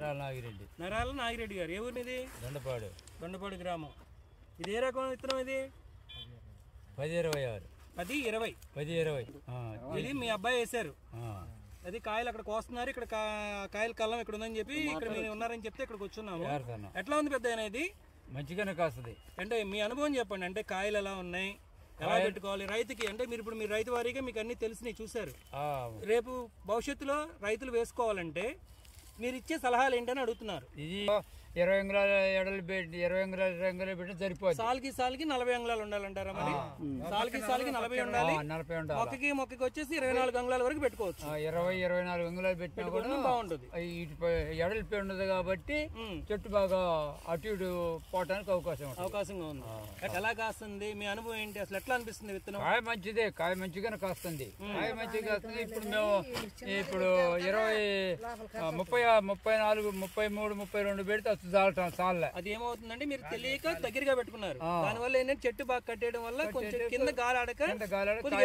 నాగిరెడ్డి. నరాల నాగిరెడ్డి గారు. ఏ ఊరిది? దొండపాడు గ్రామం. ఇది ఏ రకం విత్తనం? ఇది 10-26. 10-20. ఇది మీ అబ్బాయి వేశారు. అది కాయలు అక్కడ కోస్తున్నారు. ఇక్కడ కాయల కళ్ళం ఇక్కడ ఉందని చెప్పి ఇక్కడ మీరు ఉన్నారని చెప్తే ఇక్కడికి వచ్చున్నాము. ఎట్లా ఉంది పెద్ద అనేది? మంచిగానే కాస్తుంది. అంటే మీ అనుభవం చెప్పండి. అంటే కాయలు ఎలా ఉన్నాయి, ఎలా పెట్టుకోవాలి రైతుకి? అంటే మీరు రైతు వారీగా మీకు అన్ని తెలిసినవి చూసారు. రేపు భవిష్యత్తులో రైతులు వేసుకోవాలంటే మీరు ఇచ్చే సలహాలు ఏంటని అడుగుతున్నారు. ఇది 20 అంగుళాల ఎడలు పెట్టి 20 అంగుళాల పెట్టి సరిపోతుంది. సాల్కి 40 అంగుళాలు ఉండాలంటారా? మరి సాల్కి 40 ఉండాలి. 40 ఉండాలి. మొక్కకి వచ్చేసి 24 అంగుళాల వరకు పెట్టుకోవచ్చు. 20-24 అంగుళాలు పెట్టినా కూడా బాగుంటుంది. ఎడలిపి ఉండదు కాబట్టి చెట్టు బాగా అటు ఇటు పోవడానికి అవకాశంగా ఉంది. ఎలా కాస్తుంది? మీ అనుభవం ఏంటి? అసలు ఎట్లా అనిపిస్తుంది విత్తనం? కాయ మంచిదే, కాయ మంచిగానే కాస్తుంది. ఇప్పుడు మేము 34, 33, 32 పెడితే చాలే. అది ఏమవుతుందంటే మీరు తెలియక దగ్గరగా పెట్టుకున్నారు. దానివల్ల ఏంటంటే చెట్టు బాగా కట్టేయడం వల్ల కొంచెం కింద గాలి ఆడక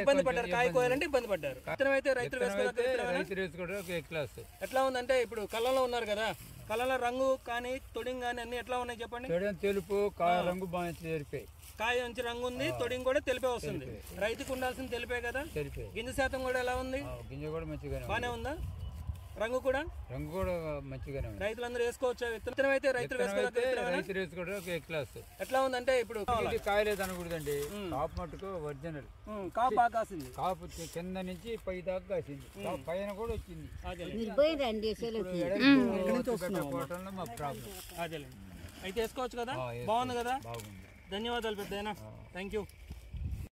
ఇబ్బంది పడ్డారు. కాయ కోయాలంటే ఇబ్బంది పడ్డారు. విత్తనం అయితే రైతులు వేసుకోవడానికి ఎట్లా ఉందంటే ఇప్పుడు కళ్ళలో ఉన్నారు కదా, కళ్ళలో రంగు కానీ తొడింగ్ కానీ అన్ని ఎట్లా ఉన్నాయి చెప్పండి? తెలుపు రంగు బాగా తెలిపాయి. కాయ మంచి రంగు ఉంది, తొడింగ్ కూడా తెలిపే వస్తుంది. రైతుకు ఉండాల్సింది తెలిపే కదా. గింజ శాతం కూడా ఎలా ఉంది? గింజ కూడా మంచిగానే బానే ఉందా? రంగు కూడా మంచిగానే ఉంది. రైతులందరూ వేసుకోవచ్చు. విత్తనం అయితే రైతులు వేసుకోవడానికి ఎట్లా ఉందంటే ఇప్పుడు కాయలేదు అనకూడదండి. కాపు మట్టుకు ఒరిజినల్ కాపు బాగా కాసింది. కాపు కింద నుంచి పై దాకా కాసింది. పైన కూడా వచ్చింది. మాకు ప్రాబ్లం అయితే వేసుకోవచ్చు కదా. బాగుంది కదా. ధన్యవాదాలు పెద్దయినా. Thank you.